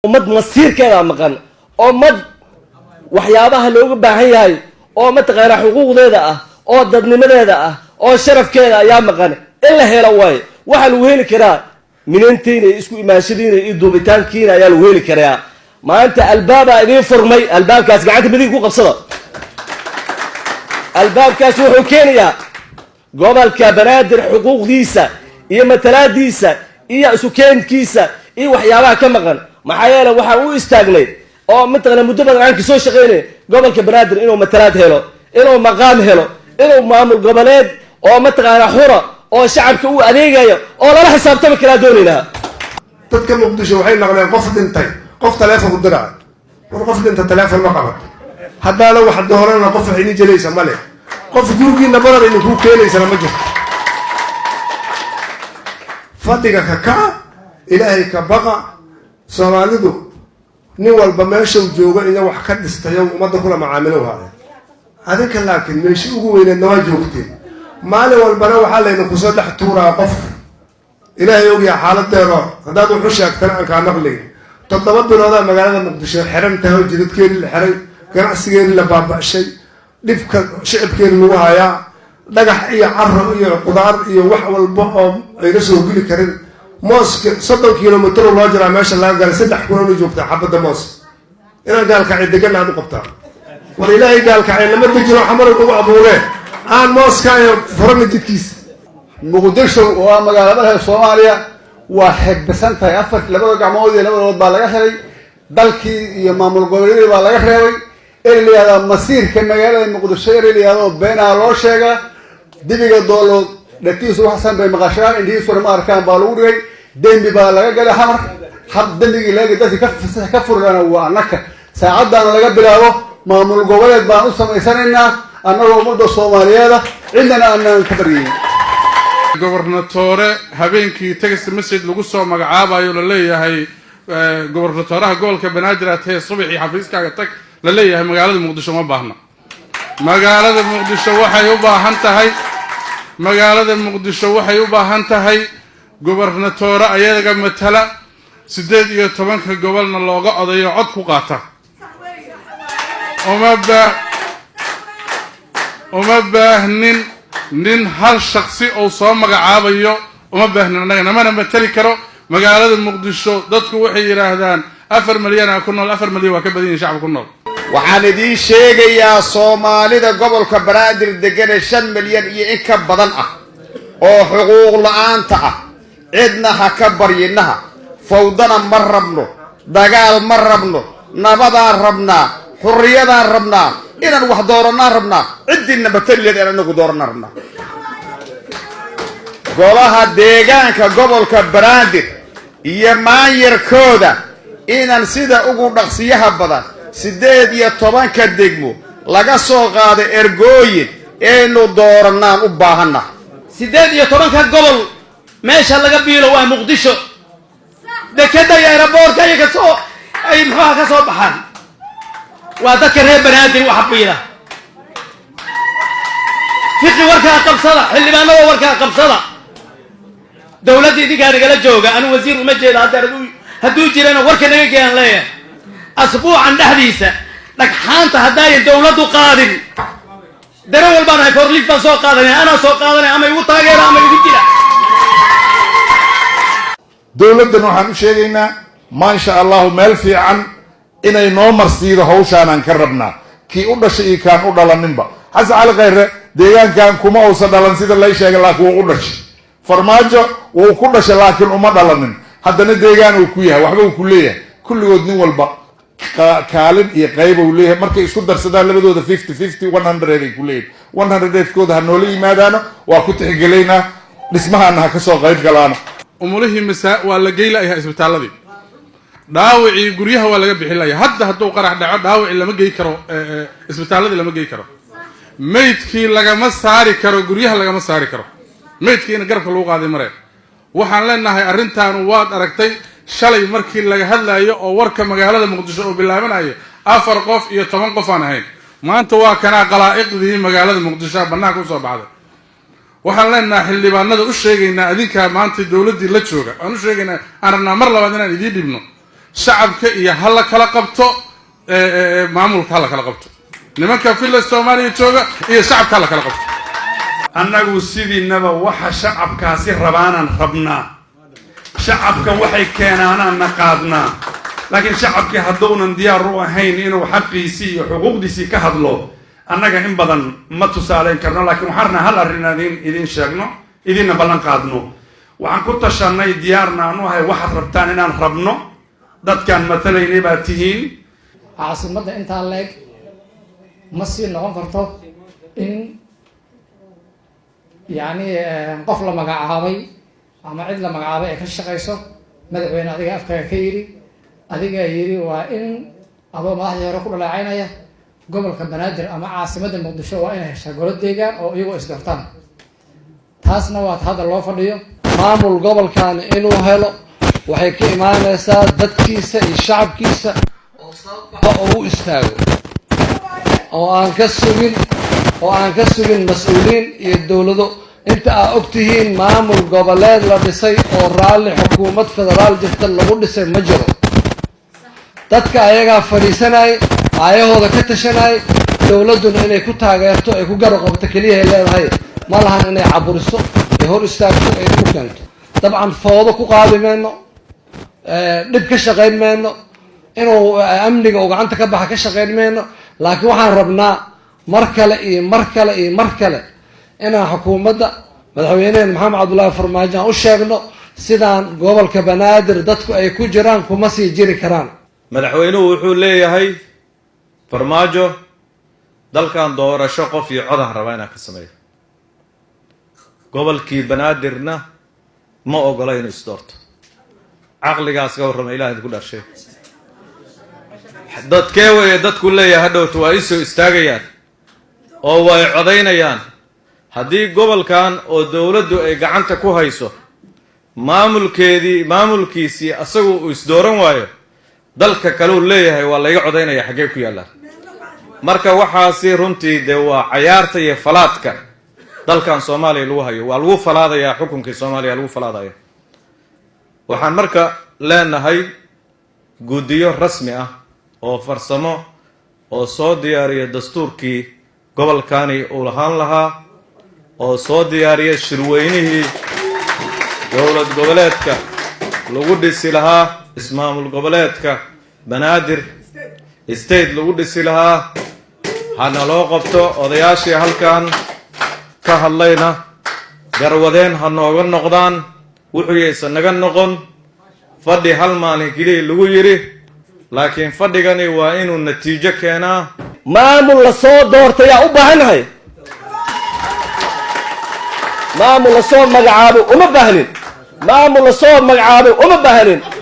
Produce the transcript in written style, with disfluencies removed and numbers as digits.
ummad masiirkeeda maqan ummad waxyaabaha looga baahan yahay oo mataqaana xuquuqdeeda ah oo dadnimadeeda ah oo sharafkeeda ayaa maqan in la helo way waxa lagu heli karaa minantiina isku imaanshadiina iyo duubitaankiina ayaa lagu heli karaa maanta albaaba idin furmay albaabkaas gacanta midig ku qabsada albaabkaas wuxuu keenayaa gobolka banaadir xuquuqdiisa iyo matalaadiisa iyo isu keenkiisa iyo waxyaabaha ka maqan maxaa yeelay waxa uu istaagnay oo mataqaana muddo badan aan ka soo shaqeynay gobolka banaadir inuu matalaad helo inuu maqaam helo inuu maamul goboleed oo mataqaana xura oo shacabka uu adeegayo oo lala xisaabtami kara doonayna dadka muqdisho waxay naqleen qof dhintay qof taleefon u diray war qof dhinta taleefon ma qaban haddaana wax doorana qof xini jilaysa male qof gurigiina barar inuu ku keenaysa ma jirto fadhiga ka kaca ilaahay ka baqa Soomaalidu nin walba meesha uu joogo inuu wax ka dhistayo ummadda kula macaamilo haay adinka laakiin meesha ugu weynaa waa joogteen maalin walbana waxa la idinku soo dhex tuuraa qof ilaahay og yahay xaaladeero hadaad wuxuu sheegtan aan ka naqlay 7 bilood magaalada muqdisho xiran tahay jidadkeedii la xiray ganacsigeedii la baabashay dhibka shacabkeena lagu hayaa dhagax iyo carro iyo qudaar iyo wax walba oo ay soo geli karin mooska 7 kilomitir loo jiraa meesha laga galay 3 kulan joogta xabada moos ina gaalka ay deganaa u qabtaa war ilaahay gaalka ay lama dejino xamar ugu abuureen aan mooska iyo furan jidkiisa muqdisho waa magaalada Soomaaliya waa xigbasantahay afar labada gacmood iyo labada baa laga xiray dalkii iyo maamul goboleedka baa laga reebay ilaa masiirka magaalada muqdisho ilaa beena loo sheega dibiga doolo dhatiisu waxsan bay maqashaan indii soo ma arkaan baa lagu dhigay dembi baa laga galay xamar hab dembigi laga dadka ka furana waa annaka saacadan laga bilaabo maamul goboleed baan u sameysanaynaa annagoo ummadda Soomaaliyeed cidna aan ka bariyay gobernatore habeenkii text message lagu soo magacaabayo la leeyahay gobernatoraha gobolka Banaadir ee subaxii xafiiskaaga tag la leeyahay magaalada Muqdisho ma baahna magaalada Muqdisho waxay u baahan tahay gobernatore ayaga matala 18 gobolna looga odayo cod ku qaata uma baahnin nin hal shakhsi oo soo magacaabayo uma baahnin anaga mana matali karo magaalada Muqdisho dadku waxay yiraahdaan 4 milyan ku nool 4 milyan waa ka badan yihiin shacab ku nool waxaan idin sheegayaa Soomaalida gobolka Banaadir degan 5 milyan iyo in ka badan ah oo xuquuq la'aanta ah cidna ha ka baryinaha fawdana ma rabno dagaal ma rabno nabadaan rabnaa xurriyadaan rabnaa inaan wax dooranaa rabnaa cidina bataliyeed inaan ugu dooranaa rabnaa golaha deegaanka gobolka Banaadir iyo maayirkooda inaan sida ugu dhaqsiyaha badan 18 degmo laga soo qaaday ergooyin eenu dooranaan u baahana 18 gobol meesha laga biilo waa Muqdisho dekada aeroboortka ay ka soo maxaa ka soo baxaan waa dadka reer Banaadir waxa biila fiqi warka qabsada xildhibaanada warka qabsada dawladda idinka nagala jooga anu wasiir uma jeeda haduu jirana warka naga geeyaan leeyahay asbuucan dhaxdiisa dhagxaanta haday dawladdu qaadin dara walbaan ay forliif baan soo qaadanay ana soo qaadanay ama igu taageero ama igu jira dawladdan waxaan u sheegaynaa ma sha Allah meel fiican inay noo marsiido hawshaan ka rabnaa kii u dhashay iyo kaan u dhalaninba xasan cali khayre deegaankan kuma uusan dhalan sida la sheegay laakiin uu u dhashay farmaajo uu ku dhashay laakiin uma dhalanin haddana deegaan uu ku yahay waxba uu ku leeyahay kulligood nin walba kaalin iyo qayb uu leeyahay markay isku darsadaan labadooda 50-50 100 ay ku leeyahay 100 kooda ha noola yimaadaano waa ku tixgeleynaa dhismahaana ha ka soo qayb galaano umulihii waa la geeylayaa isbitaaladii dhaawicii guryaha waa laga bixilaya hadda hadduu qarax dhaco dhaawici lama geey karo isbitaaladii lama geey karo meydkii lagama saari karo guryaha lagama saari karo meydkii in garabka lagu qaaday mareen waxaan leenahay arrintan waad aragtay shalay markii laga hadlayo oo warka magaalada Muqdisho oo bilaabanayo 4 qof iyo 10 qof aan ahayn maanta waa kana qalaa'iqdii magaalada Muqdisho banaanka u soo baxday waxaan leenahay xildhibaanada u sheegaynaa adinka maanta dawladii la jooga aan u sheegaynaa arna mar labaad inaan idin dhibno shacabka iyo ha la kala qabto maamulka ha la kala qabto nimanka filla Soomaaliya jooga iyo shacabka ha la kala qabto annagu sidiinaba waxa shacabkaasi rabaanan rabnaa shacabka waxay keenaanaan qaadnaa laakiin shacabkii hadduunan diyaar u ahayn inuu xaqiisii iyo xuquuqdiisii ka hadlo annaga in badan ma tusaaleyn karno laakiin waxaan rabnaa hal arrin idin sheegno idinna ballan qaadno waxaan ku tashanay diyaarna aanu ahay waxaad rabtaan inaan rabno dadkaan matalaynay baa tihiin caasimadda intaa leeg ma sii noqon karto in yacni qof la magacaabay ama cid la magacaabay ay ka shaqayso madaxweyne adiga afkaaga ka yidhi adigaa yidhi waa in adoo madaxdii hore ku dhaleecaynaya gobolka banaadir ama caasimadda muqdisho waa inay heshaa golo deegaan oo iyagoo isdoortaan taasna waa hadda loo fadhiyo maamul gobolkan inuu helo waxay ka imaanaysaa dadkiisa iyo shacabkiisa oo u istaago oo aan ka sugin mas-uuliyiin iyo dowlado inta aa ogtihiin maamul goboleed la dhisay oo raalli xukuumad federaal jirta lagu dhisay ma jiro dadka ayagaa fadhiisanay aayahooda ka tashanay dowladduna inay ku taageerto ay ku garab qabto keliyahay leedahay ma lahan inay caburiso ay hor istaagto ay ku keento dabcan foodo ku qaadi mayno dhib ka shaqayn mayno inuu amniga uu gacanta ka baxa ka shaqayn mayno laakiin waxaan rabnaa mar kale iyo mar kale iyo mar kale inaan xukuumadda madaxweyneheen maxamed cabdullaahi farmaajo aan u sheegno sidaan gobolka banaadir dadku ay ku jiraan kuma sii jiri karaan madaxweynuhu wuxuu leeyahay farmaajo dalkan doorasho qof iyo codaan rabaa inaan ka sameeyo gobolkii banaadirna ma ogola inuu isdoorto caqligaas ka warrama ilaah idinku dharshay dadkee weeye dadku leeyahay hadhowta waa isoo istaagayaan oo way codaynayaan haddii gobolkan oo dowladdu ay gacanta ku hayso maamulkiisii asagu uu isdooran waayo dalka kaleu leeyahay waa layga codaynaya xaggee ku yaallaan marka waxaasi runtii dee waa cayaarta iyo falaadka dalkan soomaaliya lagu hayo waa lagu falaadayaa xukunkii soomaaliya lagu falaadaya waxaan marka leenahay guddiyo rasmi ah oo farsamo oo soo diyaariya dastuurkii gobolkani uu lahaan lahaa oo soo diyaariya shirweynihii dowlad goboleedka lagu dhisi lahaa ismaamul goboleedka banaadir state lagu dhisi lahaa hana loo qabto odayaashii halkan ka hadlayna garwadeen ha nooga noqdaan wuxuuyaysan naga noqon fadhi hal maalin keliya lagu yidhi laakiin fadhigani waa inuu natiijo keenaa maamul la soo doortayaa u baahannahay maamul la soo magacaabo uma baahnin